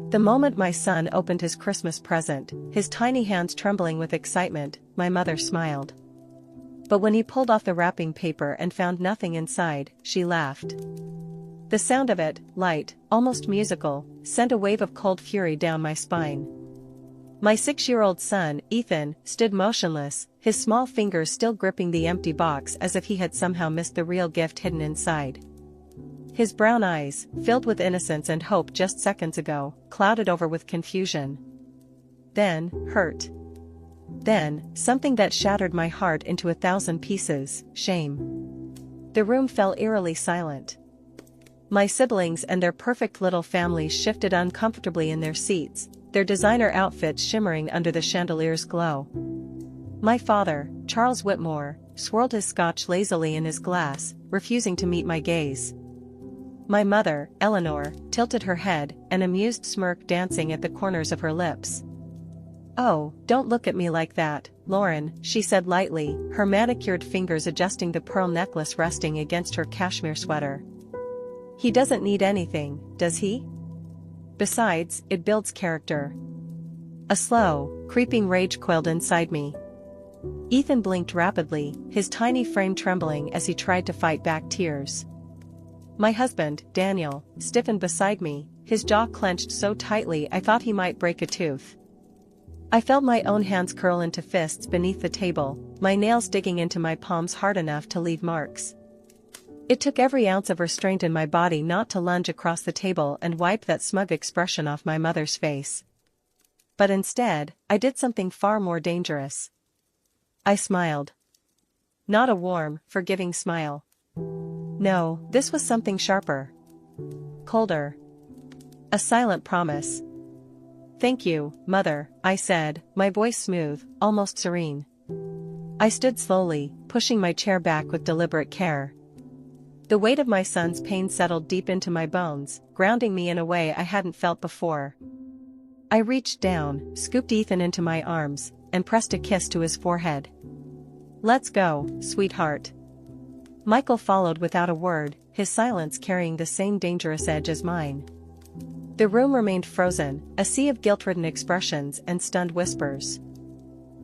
The moment my son opened his Christmas present, his tiny hands trembling with excitement, my mother smiled. But when he pulled off the wrapping paper and found nothing inside, she laughed. The sound of it, light, almost musical, sent a wave of cold fury down my spine. My 6-year-old son, Ethan, stood motionless, his small fingers still gripping the empty box as if he had somehow missed the real gift hidden inside. His brown eyes, filled with innocence and hope just seconds ago, clouded over with confusion. Then, hurt. Then, something that shattered my heart into 1,000 pieces, shame. The room fell eerily silent. My siblings and their perfect little families shifted uncomfortably in their seats, their designer outfits shimmering under the chandelier's glow. My father, Charles Whitmore, swirled his scotch lazily in his glass, refusing to meet my gaze. My mother, Eleanor, tilted her head, an amused smirk dancing at the corners of her lips. "Oh, don't look at me like that, Lauren," she said lightly, her manicured fingers adjusting the pearl necklace resting against her cashmere sweater. "He doesn't need anything, does he? Besides, it builds character." A slow, creeping rage coiled inside me. Ethan blinked rapidly, his tiny frame trembling as he tried to fight back tears. My husband, Daniel, stiffened beside me, his jaw clenched so tightly I thought he might break a tooth. I felt my own hands curl into fists beneath the table, my nails digging into my palms hard enough to leave marks. It took every ounce of restraint in my body not to lunge across the table and wipe that smug expression off my mother's face. But instead, I did something far more dangerous. I smiled. Not a warm, forgiving smile. No, this was something sharper. Colder. A silent promise. "Thank you, Mother," I said, my voice smooth, almost serene. I stood slowly, pushing my chair back with deliberate care. The weight of my son's pain settled deep into my bones, grounding me in a way I hadn't felt before. I reached down, scooped Ethan into my arms, and pressed a kiss to his forehead. "Let's go, sweetheart." Michael followed without a word, his silence carrying the same dangerous edge as mine. The room remained frozen, a sea of guilt-ridden expressions and stunned whispers.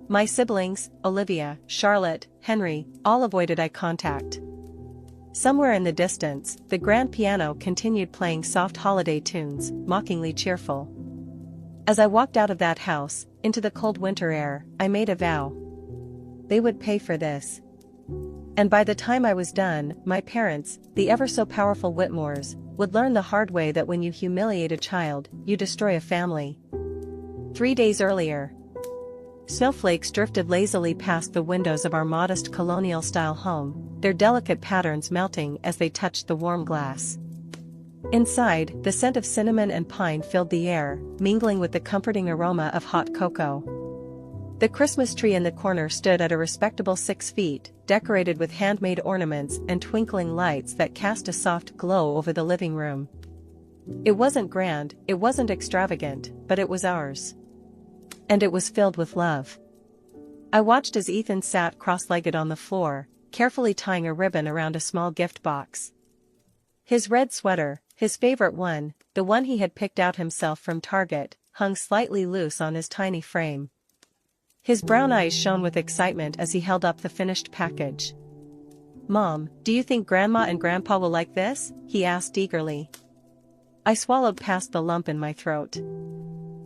My siblings, Olivia, Charlotte, Henry, all avoided eye contact. Somewhere in the distance, the grand piano continued playing soft holiday tunes, mockingly cheerful. As I walked out of that house, into the cold winter air, I made a vow. They would pay for this. And by the time I was done, my parents, the ever-so-powerful Whitmores, would learn the hard way that when you humiliate a child, you destroy a family. 3 days earlier. Snowflakes drifted lazily past the windows of our modest colonial-style home, their delicate patterns melting as they touched the warm glass. Inside, the scent of cinnamon and pine filled the air, mingling with the comforting aroma of hot cocoa. The Christmas tree in the corner stood at a respectable 6 feet, decorated with handmade ornaments and twinkling lights that cast a soft glow over the living room. It wasn't grand, it wasn't extravagant, but it was ours. And it was filled with love. I watched as Ethan sat cross-legged on the floor, carefully tying a ribbon around a small gift box. His red sweater, his favorite one, the one he had picked out himself from Target, hung slightly loose on his tiny frame. His brown eyes shone with excitement as he held up the finished package. "Mom, do you think Grandma and Grandpa will like this?" he asked eagerly. I swallowed past the lump in my throat.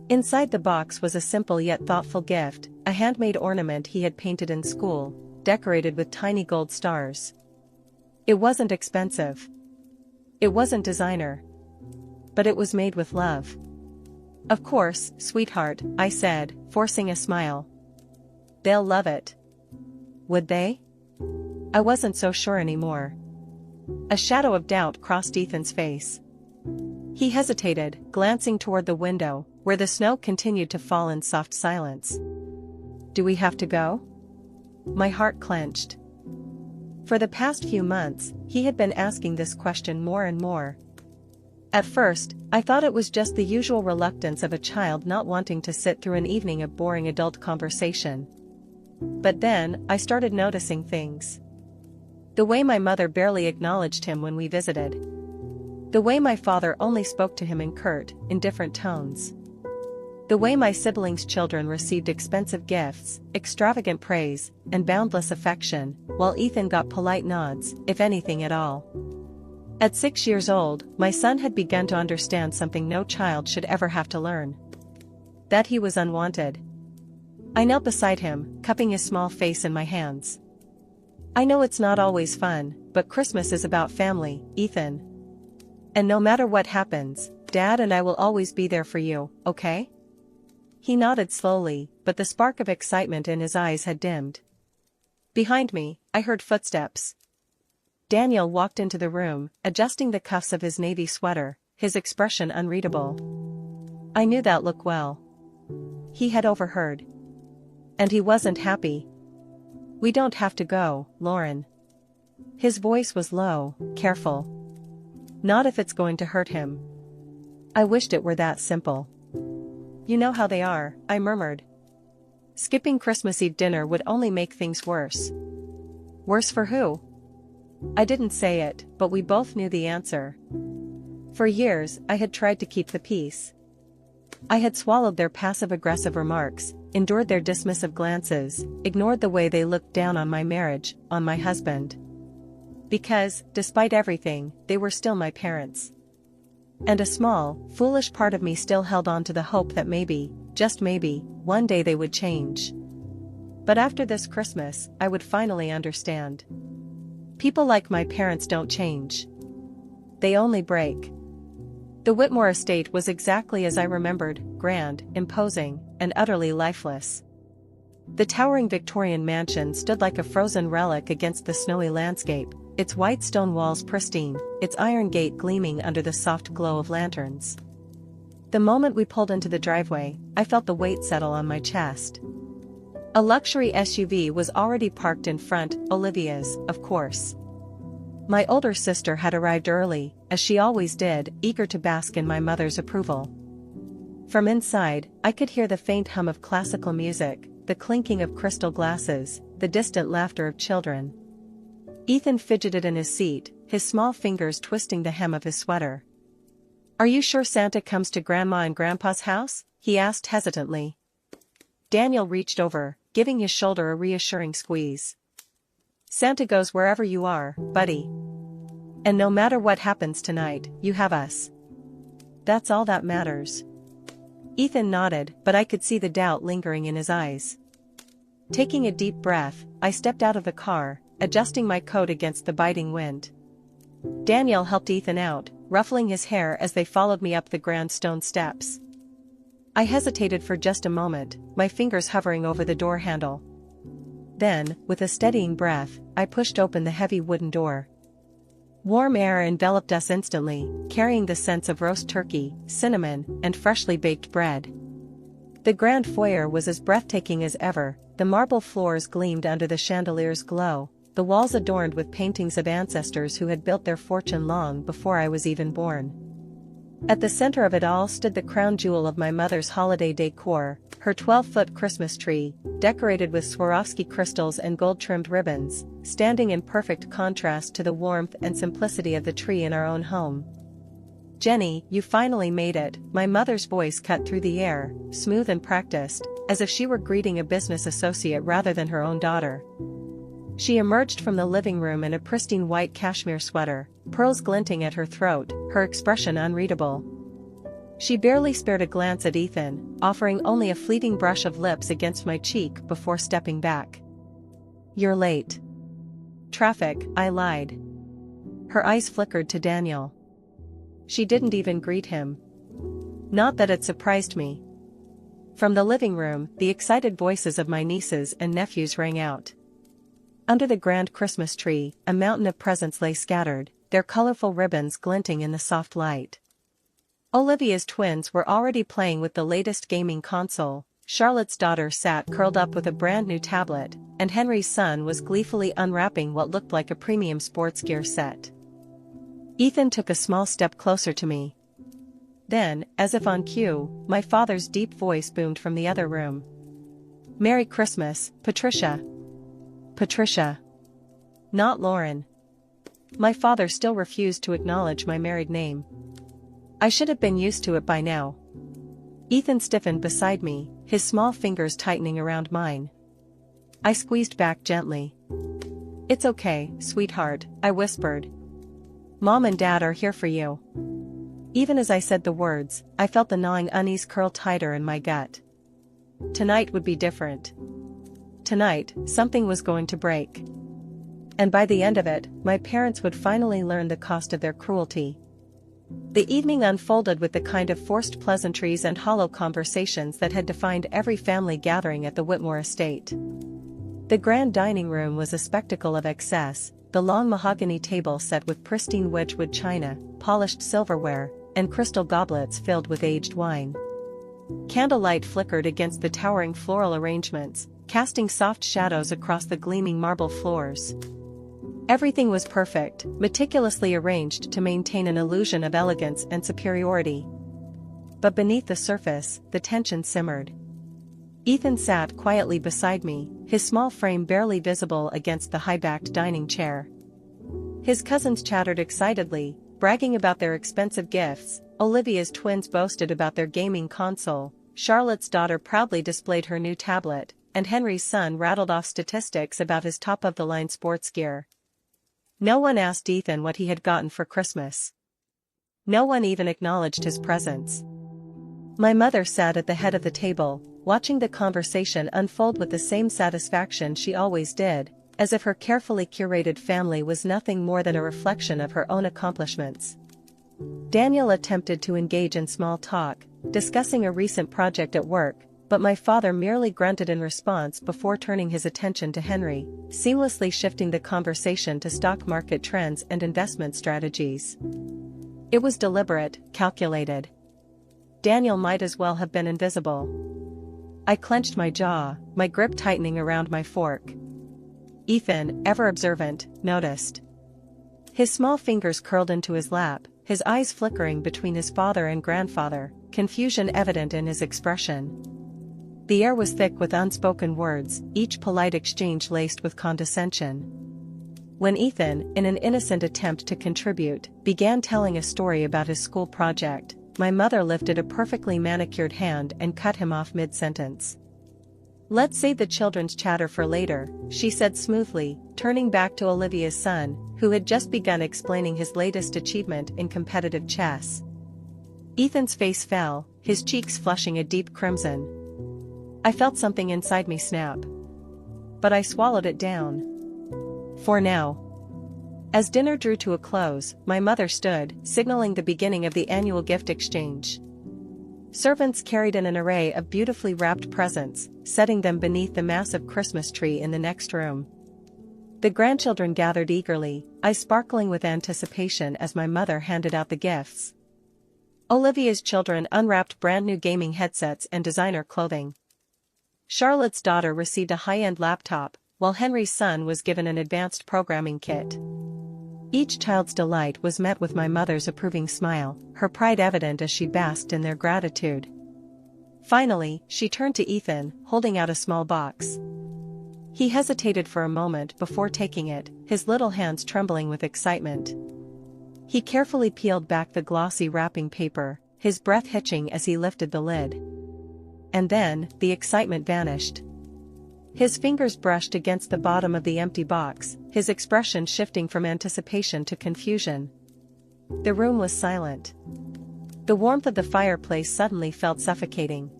Inside the box was a simple yet thoughtful gift, a handmade ornament he had painted in school, decorated with tiny gold stars. It wasn't expensive. It wasn't designer. But it was made with love. "Of course, sweetheart," I said, forcing a smile. "They'll love it." Would they? I wasn't so sure anymore. A shadow of doubt crossed Ethan's face. He hesitated, glancing toward the window, where the snow continued to fall in soft silence. "Do we have to go?" My heart clenched. For the past few months, he had been asking this question more and more. At first, I thought it was just the usual reluctance of a child not wanting to sit through an evening of boring adult conversation. But then, I started noticing things. The way my mother barely acknowledged him when we visited. The way my father only spoke to him in curt, indifferent tones. The way my siblings' children received expensive gifts, extravagant praise, and boundless affection, while Ethan got polite nods, if anything at all. At 6 years old, my son had begun to understand something no child should ever have to learn. That he was unwanted. I knelt beside him, cupping his small face in my hands. I know it's not always fun, but Christmas is about family, Ethan. And no matter what happens, Dad and I will always be there for you, okay? He nodded slowly, but the spark of excitement in his eyes had dimmed. Behind me, I heard footsteps. Daniel walked into the room, adjusting the cuffs of his navy sweater, his expression unreadable. I knew that look well. He had overheard. And he wasn't happy. We don't have to go, Lauren. His voice was low, careful. Not if it's going to hurt him. I wished it were that simple. You know how they are, I murmured. Skipping Christmas Eve dinner would only make things worse. Worse for who? I didn't say it, but we both knew the answer. For years, I had tried to keep the peace. I had swallowed their passive-aggressive remarks, endured their dismissive glances, ignored the way they looked down on my marriage, on my husband. Because, despite everything, they were still my parents. And a small, foolish part of me still held on to the hope that maybe, just maybe, one day they would change. But after this Christmas, I would finally understand. People like my parents don't change. They only break. The Whitmore estate was exactly as I remembered, grand, imposing, and utterly lifeless. The towering Victorian mansion stood like a frozen relic against the snowy landscape, its white stone walls pristine, its iron gate gleaming under the soft glow of lanterns. The moment we pulled into the driveway, I felt the weight settle on my chest. A luxury SUV was already parked in front, Olivia's, of course. My older sister had arrived early, as she always did, eager to bask in my mother's approval. From inside, I could hear the faint hum of classical music, the clinking of crystal glasses, the distant laughter of children. Ethan fidgeted in his seat, his small fingers twisting the hem of his sweater. "Are you sure Santa comes to Grandma and Grandpa's house?" he asked hesitantly. Daniel reached over, giving his shoulder a reassuring squeeze. "Santa goes wherever you are, buddy. And no matter what happens tonight, you have us. That's all that matters." Ethan nodded, but I could see the doubt lingering in his eyes. Taking a deep breath, I stepped out of the car, adjusting my coat against the biting wind. Daniel helped Ethan out, ruffling his hair as they followed me up the grand stone steps. I hesitated for just a moment, my fingers hovering over the door handle. Then, with a steadying breath, I pushed open the heavy wooden door. Warm air enveloped us instantly, carrying the scents of roast turkey, cinnamon, and freshly baked bread. The grand foyer was as breathtaking as ever, the marble floors gleamed under the chandelier's glow, the walls adorned with paintings of ancestors who had built their fortune long before I was even born. At the center of it all stood the crown jewel of my mother's holiday decor, her 12-foot Christmas tree, decorated with Swarovski crystals and gold-trimmed ribbons, standing in perfect contrast to the warmth and simplicity of the tree in our own home. "Jenny, you finally made it," my mother's voice cut through the air, smooth and practiced, as if she were greeting a business associate rather than her own daughter. She emerged from the living room in a pristine white cashmere sweater, pearls glinting at her throat, her expression unreadable. She barely spared a glance at Ethan, offering only a fleeting brush of lips against my cheek before stepping back. "You're late." "Traffic," I lied. Her eyes flickered to Daniel. She didn't even greet him. Not that it surprised me. From the living room, the excited voices of my nieces and nephews rang out. Under the grand Christmas tree, a mountain of presents lay scattered, their colorful ribbons glinting in the soft light. Olivia's twins were already playing with the latest gaming console, Charlotte's daughter sat curled up with a brand new tablet, and Henry's son was gleefully unwrapping what looked like a premium sports gear set. Ethan took a small step closer to me. Then, as if on cue, my father's deep voice boomed from the other room. "Merry Christmas, Patricia." Patricia. Not Lauren. My father still refused to acknowledge my married name. I should have been used to it by now. Ethan stiffened beside me, his small fingers tightening around mine. I squeezed back gently. "It's okay, sweetheart," I whispered. "Mom and Dad are here for you." Even as I said the words, I felt the gnawing unease curl tighter in my gut. Tonight would be different. Tonight, something was going to break. And by the end of it, my parents would finally learn the cost of their cruelty. The evening unfolded with the kind of forced pleasantries and hollow conversations that had defined every family gathering at the Whitmore estate. The grand dining room was a spectacle of excess, the long mahogany table set with pristine Wedgwood china, polished silverware, and crystal goblets filled with aged wine. Candlelight flickered against the towering floral arrangements, casting soft shadows across the gleaming marble floors. Everything was perfect, meticulously arranged to maintain an illusion of elegance and superiority. But beneath the surface, the tension simmered. Ethan sat quietly beside me, his small frame barely visible against the high-backed dining chair. His cousins chattered excitedly, bragging about their expensive gifts. Olivia's twins boasted about their gaming console, Charlotte's daughter proudly displayed her new tablet, and Henry's son rattled off statistics about his top-of-the-line sports gear. No one asked Ethan what he had gotten for Christmas. No one even acknowledged his presence. My mother sat at the head of the table, watching the conversation unfold with the same satisfaction she always did, as if her carefully curated family was nothing more than a reflection of her own accomplishments. Daniel attempted to engage in small talk, discussing a recent project at work, but my father merely grunted in response before turning his attention to Henry, seamlessly shifting the conversation to stock market trends and investment strategies. It was deliberate, calculated. Daniel might as well have been invisible. I clenched my jaw, my grip tightening around my fork. Ethan, ever observant, noticed. His small fingers curled into his lap, his eyes flickering between his father and grandfather, confusion evident in his expression. The air was thick with unspoken words, each polite exchange laced with condescension. When Ethan, in an innocent attempt to contribute, began telling a story about his school project, my mother lifted a perfectly manicured hand and cut him off mid-sentence. "Let's save the children's chatter for later," she said smoothly, turning back to Olivia's son, who had just begun explaining his latest achievement in competitive chess. Ethan's face fell, his cheeks flushing a deep crimson. I felt something inside me snap. But I swallowed it down. For now. As dinner drew to a close, my mother stood, signaling the beginning of the annual gift exchange. Servants carried in an array of beautifully wrapped presents, setting them beneath the massive Christmas tree in the next room. The grandchildren gathered eagerly, eyes sparkling with anticipation as my mother handed out the gifts. Olivia's children unwrapped brand-new gaming headsets and designer clothing. Charlotte's daughter received a high-end laptop, while Henry's son was given an advanced programming kit. Each child's delight was met with my mother's approving smile, her pride evident as she basked in their gratitude. Finally, she turned to Ethan, holding out a small box. He hesitated for a moment before taking it, his little hands trembling with excitement. He carefully peeled back the glossy wrapping paper, his breath hitching as he lifted the lid. And then, the excitement vanished. His fingers brushed against the bottom of the empty box, his expression shifting from anticipation to confusion. The room was silent. The warmth of the fireplace suddenly felt suffocating.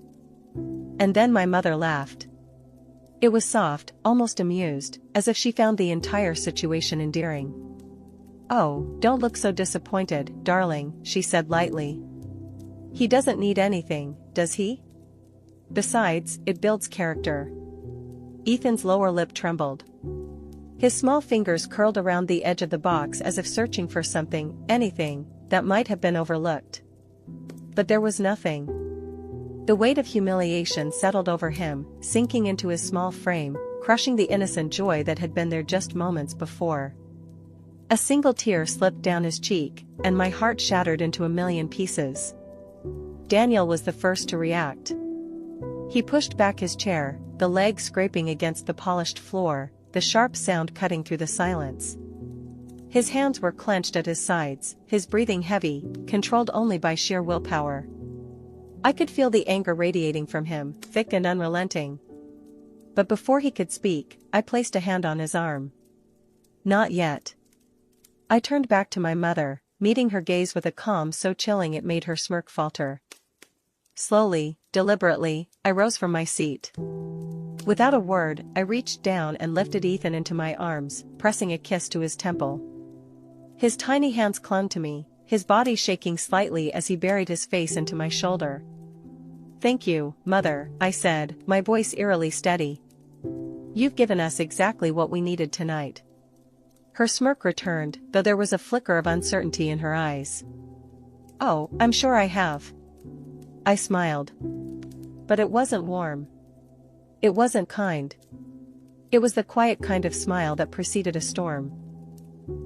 And then my mother laughed. It was soft, almost amused, as if she found the entire situation endearing. "Oh, don't look so disappointed, darling," she said lightly. "He doesn't need anything, does he? Besides, it builds character." Ethan's lower lip trembled. His small fingers curled around the edge of the box as if searching for something, anything, that might have been overlooked. But there was nothing. The weight of humiliation settled over him, sinking into his small frame, crushing the innocent joy that had been there just moments before. A single tear slipped down his cheek, and my heart shattered into a million pieces. Daniel was the first to react. He pushed back his chair, the leg scraping against the polished floor, the sharp sound cutting through the silence. His hands were clenched at his sides, his breathing heavy, controlled only by sheer willpower. I could feel the anger radiating from him, thick and unrelenting. But before he could speak, I placed a hand on his arm. Not yet. I turned back to my mother, meeting her gaze with a calm so chilling it made her smirk falter. Slowly, deliberately, I rose from my seat. Without a word, I reached down and lifted Ethan into my arms, pressing a kiss to his temple. His tiny hands clung to me, his body shaking slightly as he buried his face into my shoulder. "Thank you, Mother," I said, my voice eerily steady. "You've given us exactly what we needed tonight." Her smirk returned, though there was a flicker of uncertainty in her eyes. "Oh, I'm sure I have." I smiled. But it wasn't warm. It wasn't kind. It was the quiet kind of smile that preceded a storm.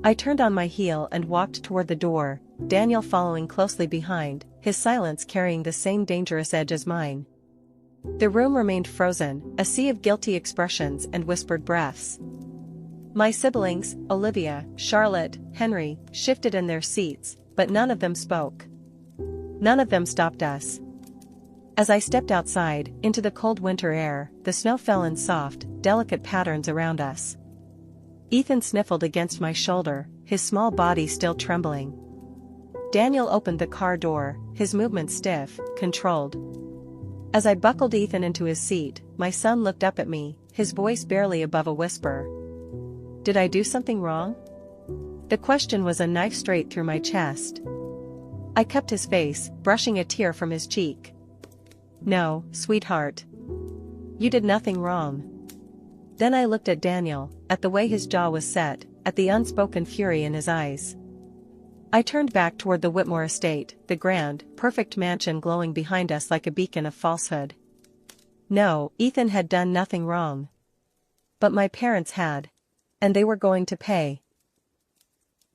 I turned on my heel and walked toward the door, Daniel following closely behind, his silence carrying the same dangerous edge as mine. The room remained frozen, a sea of guilty expressions and whispered breaths. My siblings, Olivia, Charlotte, Henry, shifted in their seats, but none of them spoke. None of them stopped us. As I stepped outside, into the cold winter air, the snow fell in soft, delicate patterns around us. Ethan sniffled against my shoulder, his small body still trembling. Daniel opened the car door, his movements stiff, controlled. As I buckled Ethan into his seat, my son looked up at me, his voice barely above a whisper. "Did I do something wrong?" The question was a knife straight through my chest. I kept his face, brushing a tear from his cheek. "No, sweetheart. You did nothing wrong." Then I looked at Daniel, at the way his jaw was set, at the unspoken fury in his eyes. I turned back toward the Whitmore estate, the grand, perfect mansion glowing behind us like a beacon of falsehood. No, Ethan had done nothing wrong. But my parents had. And they were going to pay.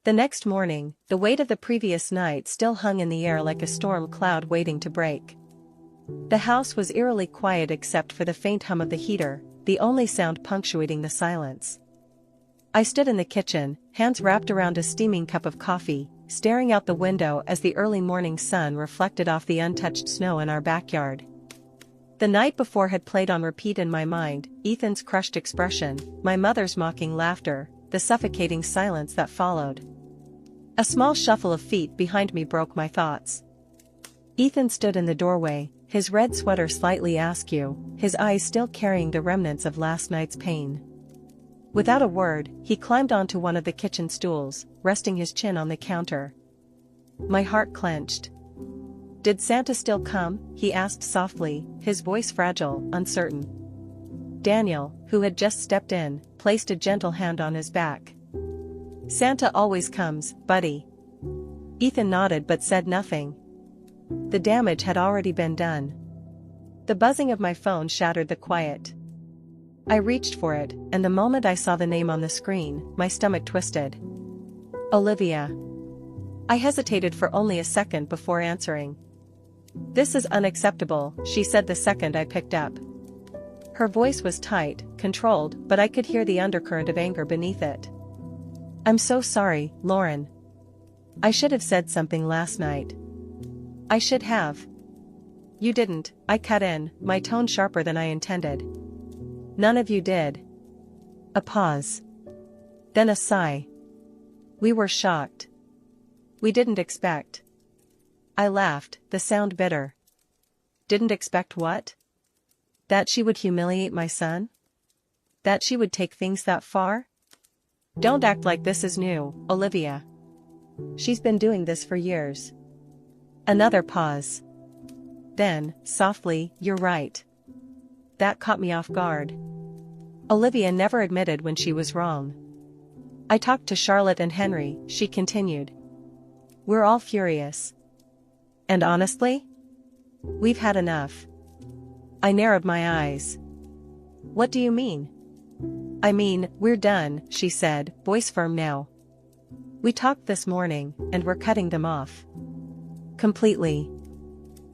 The next morning, the weight of the previous night still hung in the air like a storm cloud waiting to break. The house was eerily quiet except for the faint hum of the heater, the only sound punctuating the silence. I stood in the kitchen, hands wrapped around a steaming cup of coffee, staring out the window as the early morning sun reflected off the untouched snow in our backyard. The night before had played on repeat in my mind, Ethan's crushed expression, my mother's mocking laughter, the suffocating silence that followed. A small shuffle of feet behind me broke my thoughts. Ethan stood in the doorway, his red sweater slightly askew, his eyes still carrying the remnants of last night's pain. Without a word, he climbed onto one of the kitchen stools, resting his chin on the counter. My heart clenched. "Did Santa still come?" he asked softly, his voice fragile, uncertain. Daniel, who had just stepped in, placed a gentle hand on his back. "Santa always comes, buddy." Ethan nodded but said nothing. The damage had already been done. The buzzing of my phone shattered the quiet. I reached for it, and the moment I saw the name on the screen, my stomach twisted. "Olivia." I hesitated for only a second before answering. "This is unacceptable," she said the second I picked up. Her voice was tight, controlled, but I could hear the undercurrent of anger beneath it. "I'm so sorry, Lauren. I should have said something last night." "I should have." "You didn't," I cut in, my tone sharper than I intended. "None of you did." A pause. Then a sigh. "We were shocked. We didn't expect." I laughed, the sound bitter. "Didn't expect what?" "That she would humiliate my son? That she would take things that far? Don't act like this is new, Olivia. She's been doing this for years." Another pause. Then, softly, "You're right." That caught me off guard. Olivia never admitted when she was wrong. "I talked to Charlotte and Henry," she continued. "We're all furious. And honestly? We've had enough." I narrowed my eyes. "What do you mean?" "I mean, we're done," she said, voice firm now. "We talked this morning, and we're cutting them off. Completely."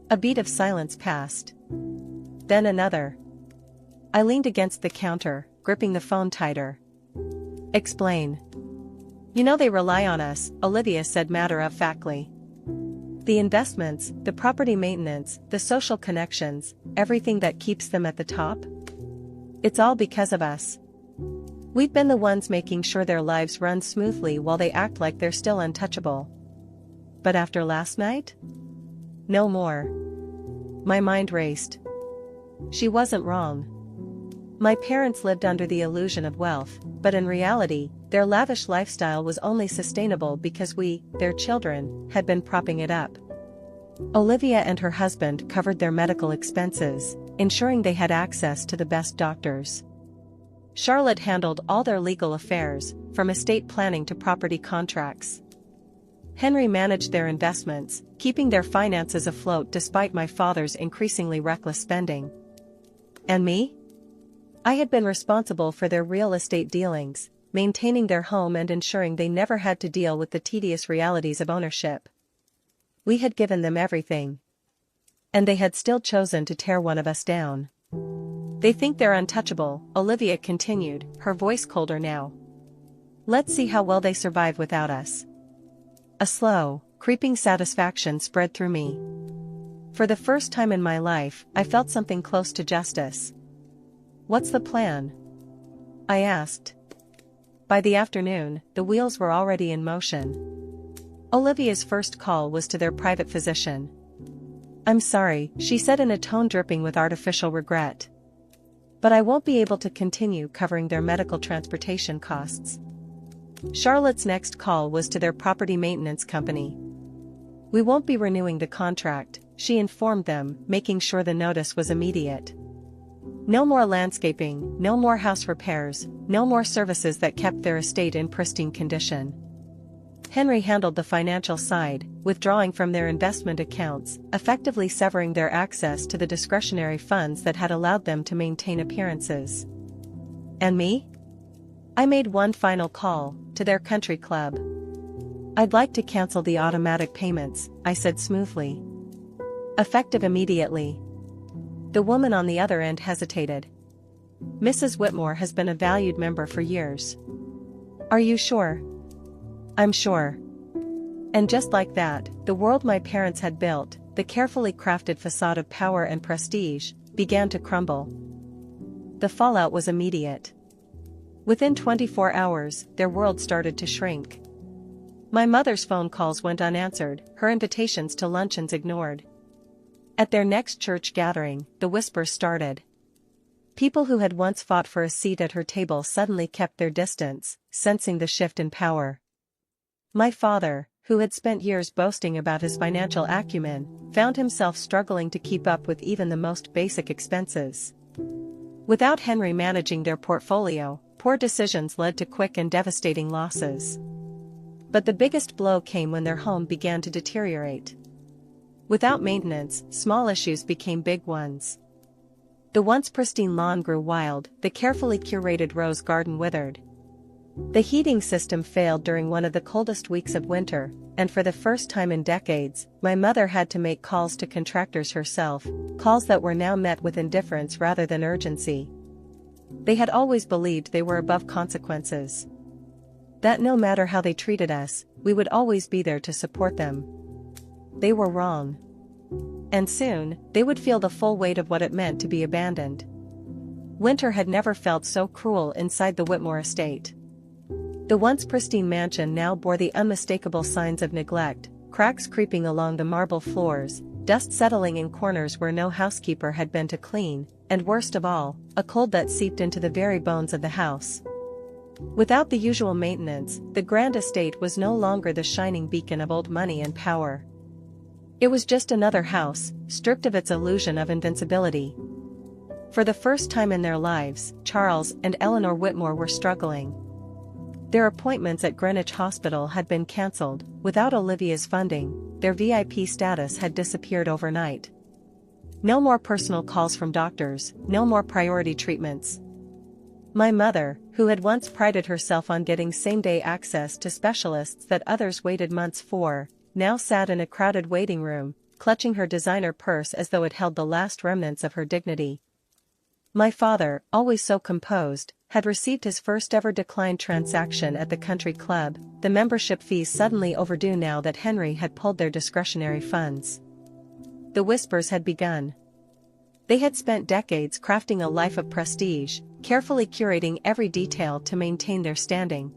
A beat of silence passed. Then another. I leaned against the counter, gripping the phone tighter. "Explain." You know they rely on us, Olivia said matter-of-factly. The investments, the property maintenance, the social connections, everything that keeps them at the top. It's all because of us. We've been the ones making sure their lives run smoothly while they act like they're still untouchable. But after last night? No more. My mind raced. She wasn't wrong. My parents lived under the illusion of wealth, but in reality, their lavish lifestyle was only sustainable because we, their children, had been propping it up. Olivia and her husband covered their medical expenses, ensuring they had access to the best doctors. Charlotte handled all their legal affairs, from estate planning to property contracts. Henry managed their investments, keeping their finances afloat despite my father's increasingly reckless spending. And me? I had been responsible for their real estate dealings, maintaining their home and ensuring they never had to deal with the tedious realities of ownership. We had given them everything. And they had still chosen to tear one of us down. They think they're untouchable, Olivia continued, her voice colder now. Let's see how well they survive without us. A slow, creeping satisfaction spread through me. For the first time in my life, I felt something close to justice. What's the plan? I asked. By the afternoon, the wheels were already in motion. Olivia's first call was to their private physician. I'm sorry, she said in a tone dripping with artificial regret. But I won't be able to continue covering their medical transportation costs. Charlotte's next call was to their property maintenance company. We won't be renewing the contract, she informed them, making sure the notice was immediate. No more landscaping, no more house repairs, no more services that kept their estate in pristine condition. Henry handled the financial side, withdrawing from their investment accounts, effectively severing their access to the discretionary funds that had allowed them to maintain appearances. And me? I made one final call, to their country club. I'd like to cancel the automatic payments, I said smoothly. Effective immediately. The woman on the other end hesitated. Mrs. Whitmore has been a valued member for years. Are you sure? I'm sure. And just like that, the world my parents had built, the carefully crafted facade of power and prestige, began to crumble. The fallout was immediate. Within 24 hours, their world started to shrink. My mother's phone calls went unanswered, her invitations to luncheons ignored. At their next church gathering, the whispers started. People who had once fought for a seat at her table suddenly kept their distance, sensing the shift in power. My father, who had spent years boasting about his financial acumen, found himself struggling to keep up with even the most basic expenses. Without Henry managing their portfolio, poor decisions led to quick and devastating losses. But the biggest blow came when their home began to deteriorate. Without maintenance, small issues became big ones. The once pristine lawn grew wild, the carefully curated rose garden withered. The heating system failed during one of the coldest weeks of winter, and for the first time in decades, my mother had to make calls to contractors herself, calls that were now met with indifference rather than urgency. They had always believed they were above consequences. That no matter how they treated us, we would always be there to support them. They were wrong. And soon, they would feel the full weight of what it meant to be abandoned. Winter had never felt so cruel inside the Whitmore estate. The once pristine mansion now bore the unmistakable signs of neglect, cracks creeping along the marble floors, dust settling in corners where no housekeeper had been to clean, and worst of all, a cold that seeped into the very bones of the house. Without the usual maintenance, the grand estate was no longer the shining beacon of old money and power. It was just another house, stripped of its illusion of invincibility. For the first time in their lives, Charles and Eleanor Whitmore were struggling. Their appointments at Greenwich Hospital had been cancelled. Without Olivia's funding, their VIP status had disappeared overnight. No more personal calls from doctors, no more priority treatments. My mother, who had once prided herself on getting same-day access to specialists that others waited months for, now sat in a crowded waiting room, clutching her designer purse as though it held the last remnants of her dignity. My father, always so composed, had received his first ever declined transaction at the country club, the membership fees suddenly overdue now that Henry had pulled their discretionary funds. The whispers had begun. They had spent decades crafting a life of prestige, carefully curating every detail to maintain their standing.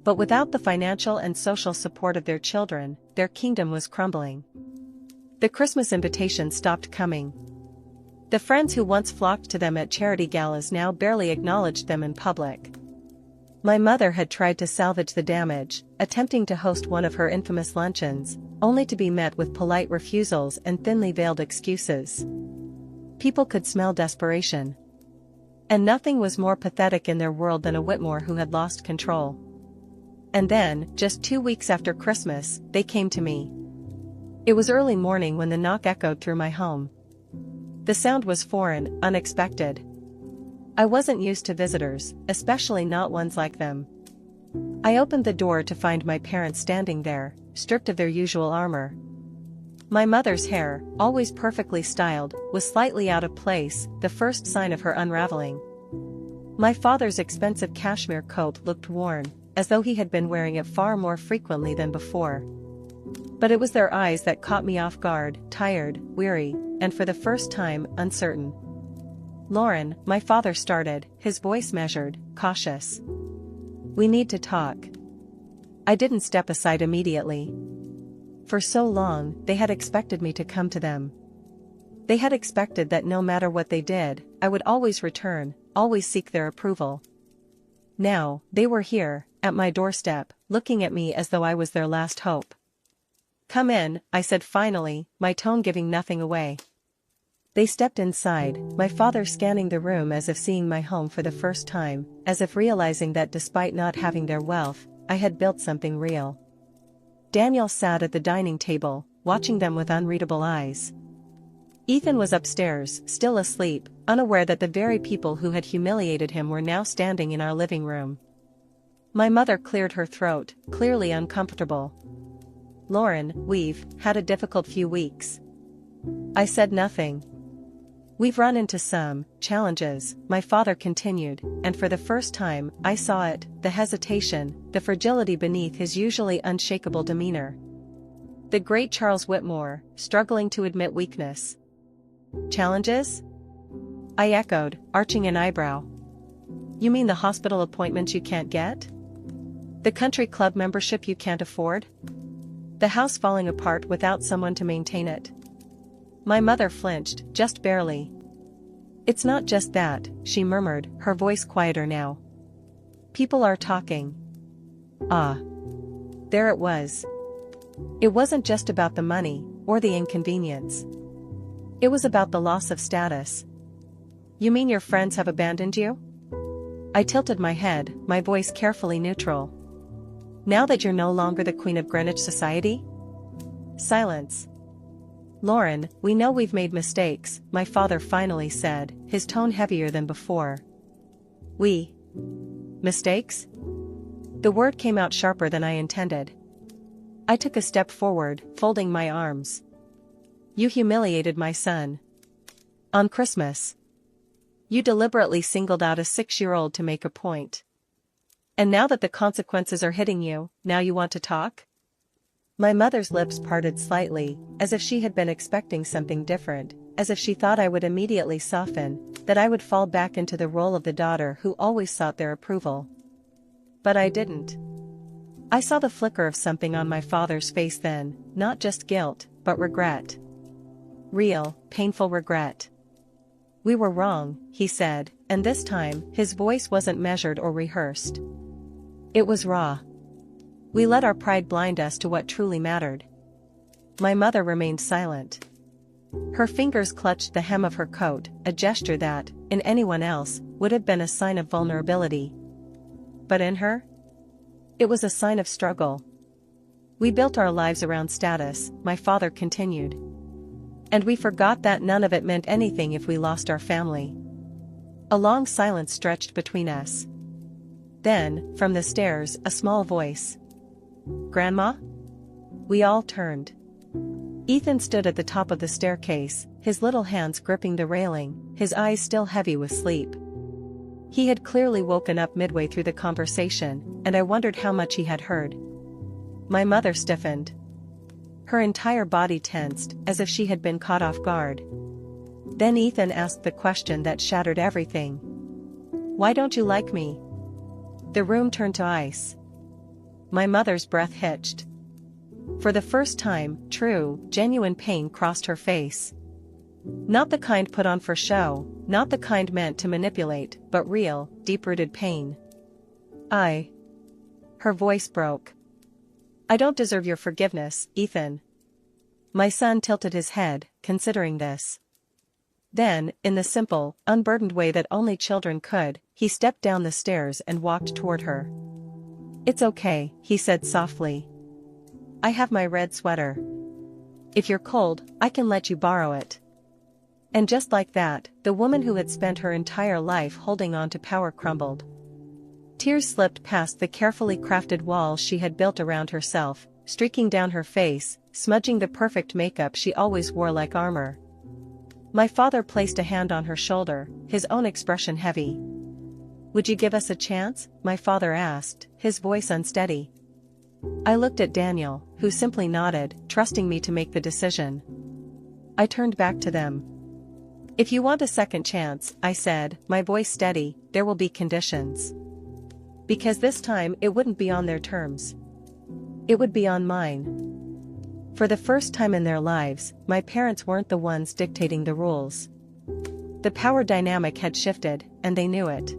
But without the financial and social support of their children, their kingdom was crumbling. The Christmas invitations stopped coming. The friends who once flocked to them at charity galas now barely acknowledged them in public. My mother had tried to salvage the damage, attempting to host one of her infamous luncheons, only to be met with polite refusals and thinly veiled excuses. People could smell desperation. And nothing was more pathetic in their world than a Whitmore who had lost control. And then, just 2 weeks after Christmas, they came to me. It was early morning when the knock echoed through my home. The sound was foreign, unexpected. I wasn't used to visitors, especially not ones like them. I opened the door to find my parents standing there, stripped of their usual armor. My mother's hair, always perfectly styled, was slightly out of place, the first sign of her unraveling. My father's expensive cashmere coat looked worn, as though he had been wearing it far more frequently than before. But it was their eyes that caught me off guard, tired, weary, and for the first time, uncertain. "Lauren," my father started, his voice measured, cautious. "We need to talk." I didn't step aside immediately. For so long, they had expected me to come to them. They had expected that no matter what they did, I would always return, always seek their approval. Now, they were here, at my doorstep, looking at me as though I was their last hope. "Come in," I said finally, my tone giving nothing away. They stepped inside, my father scanning the room as if seeing my home for the first time, as if realizing that despite not having their wealth, I had built something real. Daniel sat at the dining table, watching them with unreadable eyes. Ethan was upstairs, still asleep, unaware that the very people who had humiliated him were now standing in our living room. My mother cleared her throat, clearly uncomfortable. "Lauren, we've had a difficult few weeks." I said nothing. "We've run into some challenges," my father continued, and for the first time, I saw it, the hesitation, the fragility beneath his usually unshakable demeanor. The great Charles Whitmore, struggling to admit weakness. "Challenges?" I echoed, arching an eyebrow. "You mean the hospital appointments you can't get? The country club membership you can't afford? The house falling apart without someone to maintain it?" My mother flinched, just barely. "It's not just that," she murmured, her voice quieter now. "People are talking." Ah. There it was. It wasn't just about the money, or the inconvenience. It was about the loss of status. "You mean your friends have abandoned you?" I tilted my head, my voice carefully neutral. "Now that you're no longer the Queen of Greenwich society?" Silence. "Lauren, we know we've made mistakes," my father finally said, his tone heavier than before. "We? Mistakes?" The word came out sharper than I intended. I took a step forward, folding my arms. "You humiliated my son. On Christmas. You deliberately singled out a 6-year-old to make a point. And now that the consequences are hitting you, now you want to talk?" My mother's lips parted slightly, as if she had been expecting something different, as if she thought I would immediately soften, that I would fall back into the role of the daughter who always sought their approval. But I didn't. I saw the flicker of something on my father's face then, not just guilt, but regret. Real, painful regret. "We were wrong," he said, and this time, his voice wasn't measured or rehearsed. It was raw. "We let our pride blind us to what truly mattered." My mother remained silent. Her fingers clutched the hem of her coat, a gesture that, in anyone else, would have been a sign of vulnerability. But in her? It was a sign of struggle. "We built our lives around status," my father continued. "And we forgot that none of it meant anything if we lost our family." A long silence stretched between us. Then, from the stairs, a small voice. "Grandma?" We all turned. Ethan stood at the top of the staircase, his little hands gripping the railing, his eyes still heavy with sleep. He had clearly woken up midway through the conversation, and I wondered how much he had heard. My mother stiffened. Her entire body tensed, as if she had been caught off guard. Then Ethan asked the question that shattered everything. "Why don't you like me?" The room turned to ice. My mother's breath hitched. For the first time, true, genuine pain crossed her face. Not the kind put on for show, not the kind meant to manipulate, but real, deep-rooted pain. Her voice broke. "I don't deserve your forgiveness, Ethan." My son tilted his head, considering this. Then, in the simple, unburdened way that only children could, he stepped down the stairs and walked toward her. "It's okay," he said softly. "I have my red sweater. If you're cold, I can let you borrow it." And just like that, the woman who had spent her entire life holding on to power crumbled. Tears slipped past the carefully crafted walls she had built around herself, streaking down her face, smudging the perfect makeup she always wore like armor. My father placed a hand on her shoulder, his own expression heavy. "Would you give us a chance?" my father asked, his voice unsteady. I looked at Daniel, who simply nodded, trusting me to make the decision. I turned back to them. "If you want a second chance," I said, my voice steady, "there will be conditions. Because this time it wouldn't be on their terms. It would be on mine." For the first time in their lives, my parents weren't the ones dictating the rules. The power dynamic had shifted, and they knew it.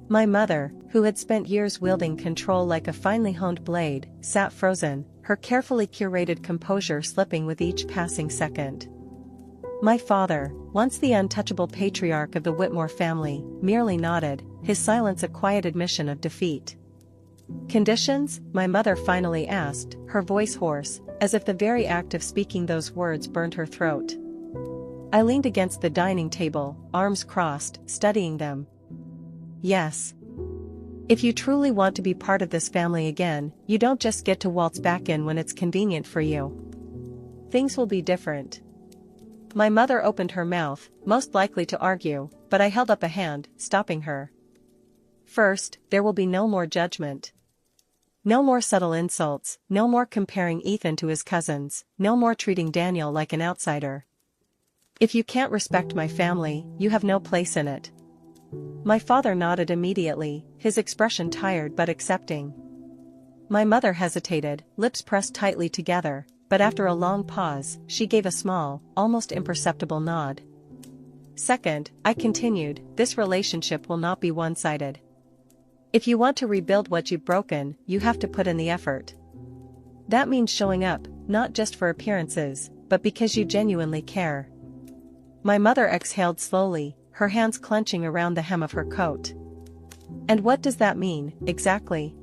My mother, who had spent years wielding control like a finely honed blade, sat frozen, her carefully curated composure slipping with each passing second. My father, once the untouchable patriarch of the Whitmore family, merely nodded, his silence a quiet admission of defeat. "Conditions?" my mother finally asked, her voice hoarse, as if the very act of speaking those words burned her throat. I leaned against the dining table, arms crossed, studying them. "Yes. If you truly want to be part of this family again, you don't just get to waltz back in when it's convenient for you. Things will be different." My mother opened her mouth, most likely to argue, but I held up a hand, stopping her. "First, there will be no more judgment. No more subtle insults, no more comparing Ethan to his cousins, no more treating Daniel like an outsider. If you can't respect my family, you have no place in it." My father nodded immediately, his expression tired but accepting. My mother hesitated, lips pressed tightly together, but after a long pause, she gave a small, almost imperceptible nod. "Second," I continued, "this relationship will not be one-sided. If you want to rebuild what you've broken, you have to put in the effort. That means showing up, not just for appearances, but because you genuinely care." My mother exhaled slowly, her hands clenching around the hem of her coat. "And what does that mean, exactly?"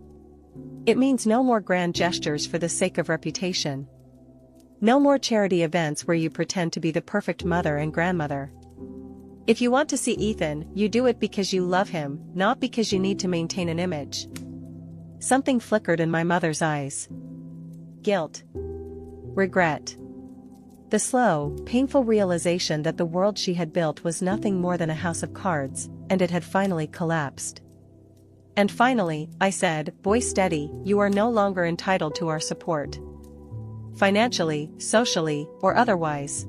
"It means no more grand gestures for the sake of reputation. No more charity events where you pretend to be the perfect mother and grandmother. If you want to see Ethan, you do it because you love him, not because you need to maintain an image." Something flickered in my mother's eyes. Guilt. Regret. The slow, painful realization that the world she had built was nothing more than a house of cards, and it had finally collapsed. "And finally," I said, voice steady, "you are no longer entitled to our support. Financially, socially, or otherwise.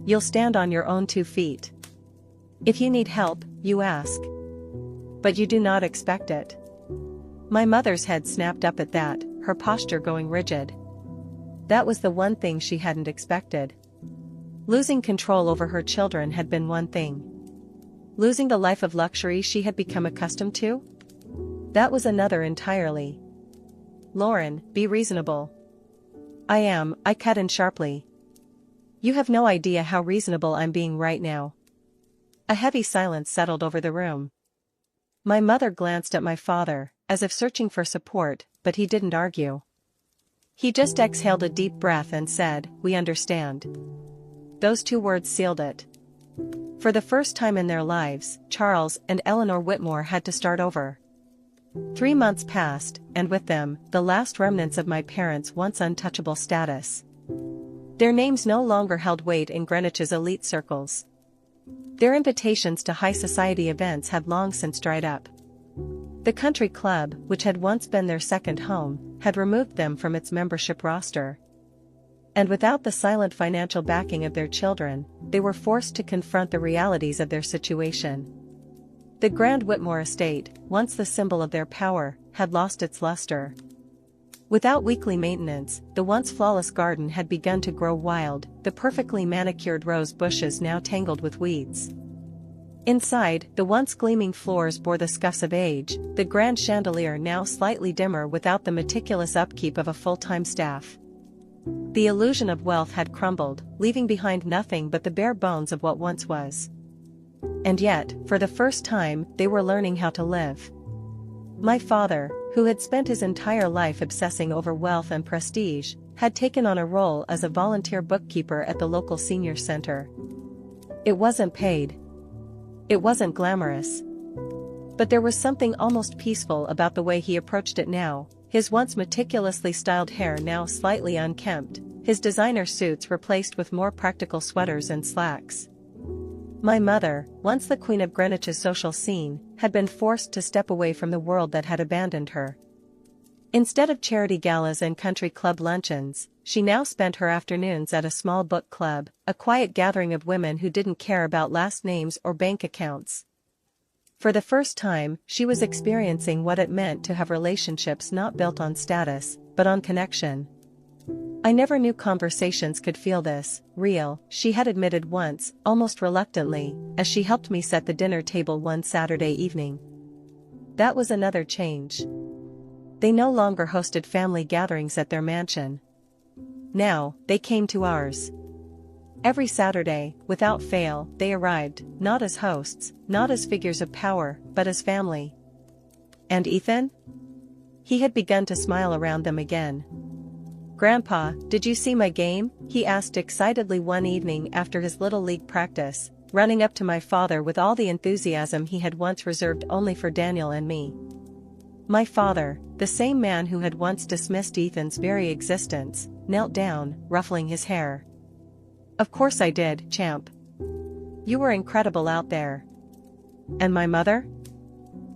You'll stand on your own 2 feet. If you need help, you ask. But you do not expect it." My mother's head snapped up at that, her posture going rigid. That was the one thing she hadn't expected. Losing control over her children had been one thing. Losing the life of luxury she had become accustomed to? That was another entirely. "Lauren, be reasonable." "I am," I cut in sharply. "You have no idea how reasonable I'm being right now." A heavy silence settled over the room. My mother glanced at my father, as if searching for support, but he didn't argue. He just exhaled a deep breath and said, "We understand." Those 2 words sealed it. For the first time in their lives, Charles and Eleanor Whitmore had to start over. 3 months passed, and with them, the last remnants of my parents' once untouchable status. Their names no longer held weight in Greenwich's elite circles. Their invitations to high society events had long since dried up. The country club, which had once been their second home, had removed them from its membership roster. And without the silent financial backing of their children, they were forced to confront the realities of their situation. The Grand Whitmore estate, once the symbol of their power, had lost its luster. Without weekly maintenance, the once flawless garden had begun to grow wild, the perfectly manicured rose bushes now tangled with weeds. Inside, the once gleaming floors bore the scuffs of age, the grand chandelier now slightly dimmer without the meticulous upkeep of a full-time staff. The illusion of wealth had crumbled, leaving behind nothing but the bare bones of what once was. And yet, for the first time, they were learning how to live. My father, who had spent his entire life obsessing over wealth and prestige, had taken on a role as a volunteer bookkeeper at the local senior center. It wasn't paid. It wasn't glamorous. But there was something almost peaceful about the way he approached it now, his once meticulously styled hair now slightly unkempt, his designer suits replaced with more practical sweaters and slacks. My mother, once the queen of Greenwich's social scene, had been forced to step away from the world that had abandoned her. Instead of charity galas and country club luncheons, she now spent her afternoons at a small book club, a quiet gathering of women who didn't care about last names or bank accounts. For the first time, she was experiencing what it meant to have relationships not built on status, but on connection. I never knew conversations could feel this real, she had admitted once, almost reluctantly, as she helped me set the dinner table one Saturday evening. That was another change. They no longer hosted family gatherings at their mansion. Now, they came to ours. Every Saturday, without fail, they arrived, not as hosts, not as figures of power, but as family. And Ethan? He had begun to smile around them again. "Grandpa, did you see my game?" he asked excitedly one evening after his Little League practice, running up to my father with all the enthusiasm he had once reserved only for Daniel and me. My father, the same man who had once dismissed Ethan's very existence, knelt down, ruffling his hair. "Of course I did, champ. You were incredible out there." "And my mother?"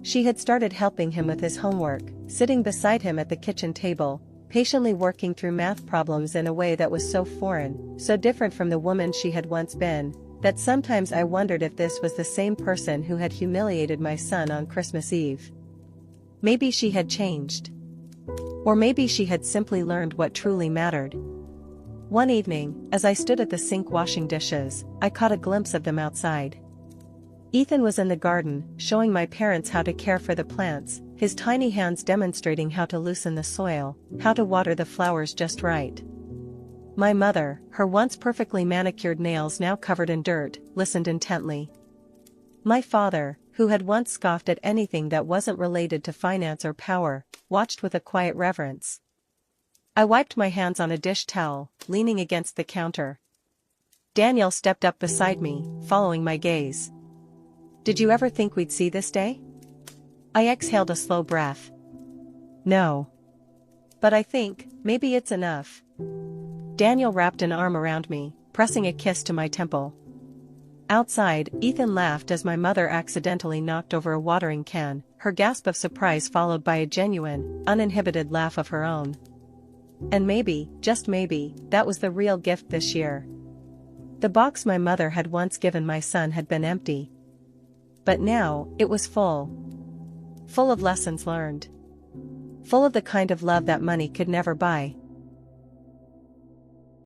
She had started helping him with his homework, sitting beside him at the kitchen table, patiently working through math problems in a way that was so foreign, so different from the woman she had once been, that sometimes I wondered if this was the same person who had humiliated my son on Christmas Eve. Maybe she had changed. Or maybe she had simply learned what truly mattered. One evening, as I stood at the sink washing dishes, I caught a glimpse of them outside. Ethan was in the garden, showing my parents how to care for the plants, his tiny hands demonstrating how to loosen the soil, how to water the flowers just right. My mother, her once perfectly manicured nails now covered in dirt, listened intently. My father, who had once scoffed at anything that wasn't related to finance or power, watched with a quiet reverence. I wiped my hands on a dish towel, leaning against the counter. Daniel stepped up beside me, following my gaze. "Did you ever think we'd see this day?" I exhaled a slow breath. "No. But I think, maybe it's enough." Daniel wrapped an arm around me, pressing a kiss to my temple. Outside, Ethan laughed as my mother accidentally knocked over a watering can, her gasp of surprise followed by a genuine, uninhibited laugh of her own. And maybe, just maybe, that was the real gift this year. The box my mother had once given my son had been empty. But now, it was full. Full of lessons learned. Full of the kind of love that money could never buy.